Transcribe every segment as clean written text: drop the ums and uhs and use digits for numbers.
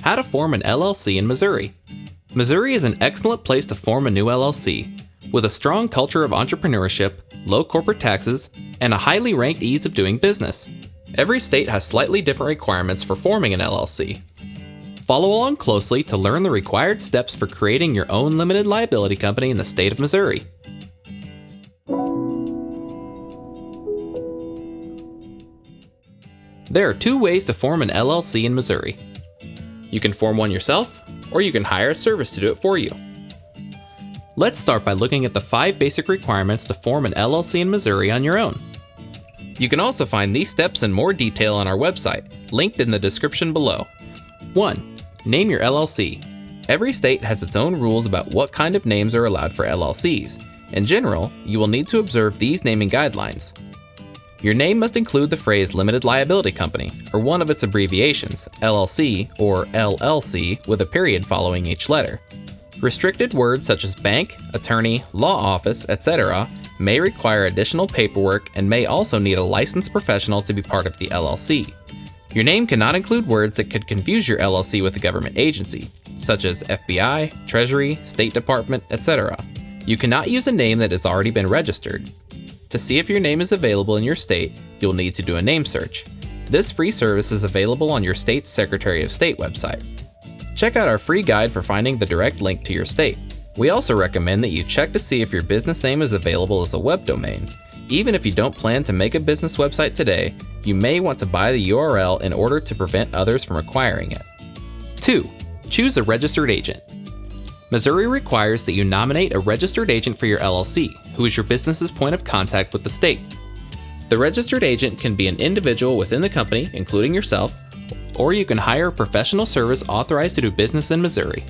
How to form an LLC in Missouri. Missouri is an excellent place to form a new LLC. With a strong culture of entrepreneurship, low corporate taxes, and a highly ranked ease of doing business. Every state has slightly different requirements for forming an LLC. Follow along closely to learn the required steps for creating your own limited liability company in the state of Missouri. There are two ways to form an LLC in Missouri. You can form one yourself, or you can hire a service to do it for you. Let's start by looking at the 5 basic requirements to form an LLC in Missouri on your own. You can also find these steps in more detail on our website, linked in the description below. 1. Name your LLC. Every state has its own rules about what kind of names are allowed for LLCs. In general, you will need to observe these naming guidelines. Your name must include the phrase Limited Liability Company, or one of its abbreviations, LLC or LLC, with a period following each letter. Restricted words such as bank, attorney, law office, etc. may require additional paperwork and may also need a licensed professional to be part of the LLC. Your name cannot include words that could confuse your LLC with a government agency, such as FBI, Treasury, State Department, etc. You cannot use a name that has already been registered. To see if your name is available in your state, you'll need to do a name search. This free service is available on your state's Secretary of State website. Check out our free guide for finding the direct link to your state. We also recommend that you check to see if your business name is available as a web domain. Even if you don't plan to make a business website today, you may want to buy the URL in order to prevent others from acquiring it. 2. Choose a registered agent. Missouri requires that you nominate a registered agent for your LLC, who is your business's point of contact with the state. The registered agent can be an individual within the company, including yourself, or you can hire a professional service authorized to do business in Missouri.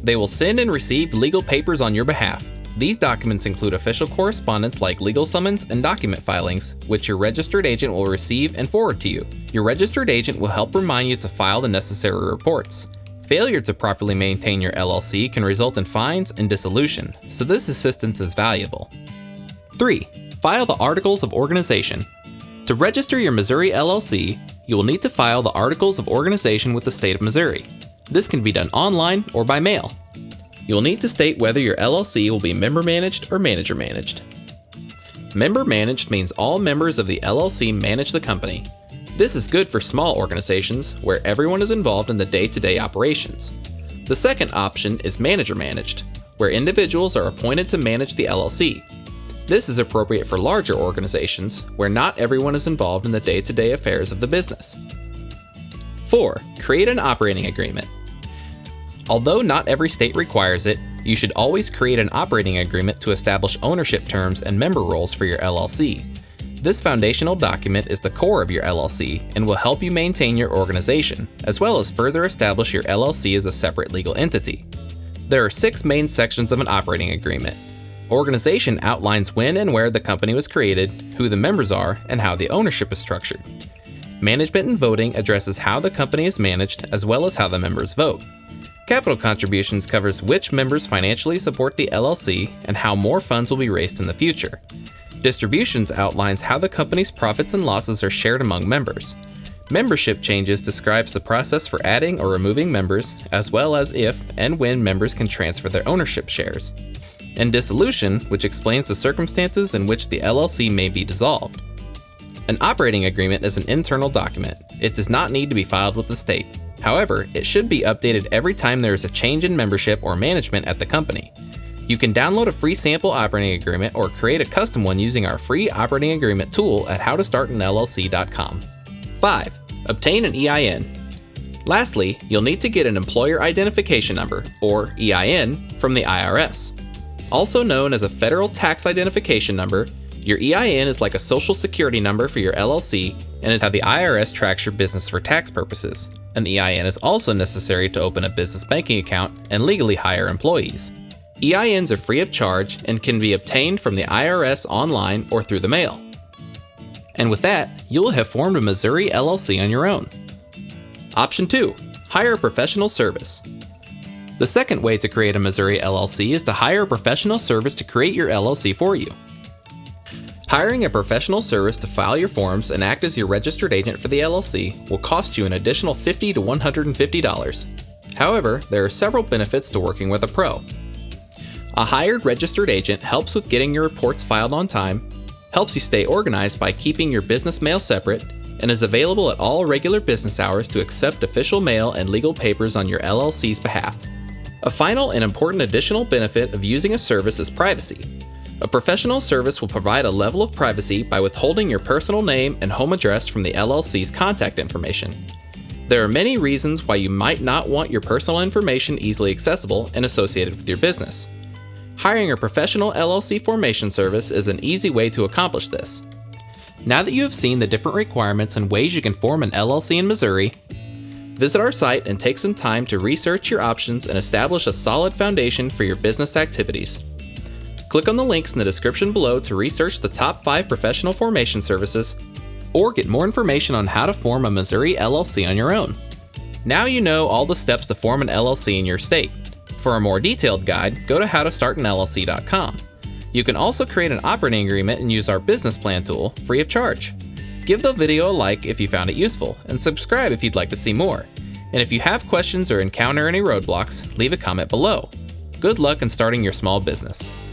They will send and receive legal papers on your behalf. These documents include official correspondence like legal summons and document filings, which your registered agent will receive and forward to you. Your registered agent will help remind you to file the necessary reports. Failure to properly maintain your LLC can result in fines and dissolution, so this assistance is valuable. 3. File the Articles of Organization. To register your Missouri LLC, you will need to file the Articles of Organization with the state of Missouri. This can be done online or by mail. You will need to state whether your LLC will be member-managed or manager-managed. Member-managed means all members of the LLC manage the company. This is good for small organizations where everyone is involved in the day-to-day operations. The second option is manager-managed, where individuals are appointed to manage the LLC. This is appropriate for larger organizations where not everyone is involved in the day-to-day affairs of the business. 4. Create an operating agreement. Although not every state requires it, you should always create an operating agreement to establish ownership terms and member roles for your LLC. This foundational document is the core of your LLC and will help you maintain your organization, as well as further establish your LLC as a separate legal entity. There are 6 main sections of an operating agreement. Organization outlines when and where the company was created, who the members are, and how the ownership is structured. Management and voting addresses how the company is managed, as well as how the members vote. Capital contributions covers which members financially support the LLC and how more funds will be raised in the future. Distributions outlines how the company's profits and losses are shared among members. Membership changes describes the process for adding or removing members, as well as if and when members can transfer their ownership shares. And dissolution, which explains the circumstances in which the LLC may be dissolved. An operating agreement is an internal document. It does not need to be filed with the state. However, it should be updated every time there is a change in membership or management at the company. You can download a free sample operating agreement or create a custom one using our free operating agreement tool at howtostartanllc.com. 5. Obtain an EIN. Lastly, you'll need to get an Employer Identification Number, or EIN, from the IRS. Also known as a Federal Tax Identification Number, your EIN is like a social security number for your LLC and is how the IRS tracks your business for tax purposes. An EIN is also necessary to open a business banking account and legally hire employees. EINs are free of charge and can be obtained from the IRS online or through the mail. And with that, you will have formed a Missouri LLC on your own. Option 2. Hire a professional service. The second way to create a Missouri LLC is to hire a professional service to create your LLC for you. Hiring a professional service to file your forms and act as your registered agent for the LLC will cost you an additional $50 to $150. However, there are several benefits to working with a pro. A hired registered agent helps with getting your reports filed on time, helps you stay organized by keeping your business mail separate, and is available at all regular business hours to accept official mail and legal papers on your LLC's behalf. A final and important additional benefit of using a service is privacy. A professional service will provide a level of privacy by withholding your personal name and home address from the LLC's contact information. There are many reasons why you might not want your personal information easily accessible and associated with your business. Hiring a professional LLC formation service is an easy way to accomplish this. Now that you have seen the different requirements and ways you can form an LLC in Missouri, visit our site and take some time to research your options and establish a solid foundation for your business activities. Click on the links in the description below to research the top 5 professional formation services, or get more information on how to form a Missouri LLC on your own. Now you know all the steps to form an LLC in your state. For a more detailed guide, go to howtostartanllc.com. You can also create an operating agreement and use our business plan tool free of charge. Give the video a like if you found it useful, and subscribe if you'd like to see more. And if you have questions or encounter any roadblocks, leave a comment below. Good luck in starting your small business.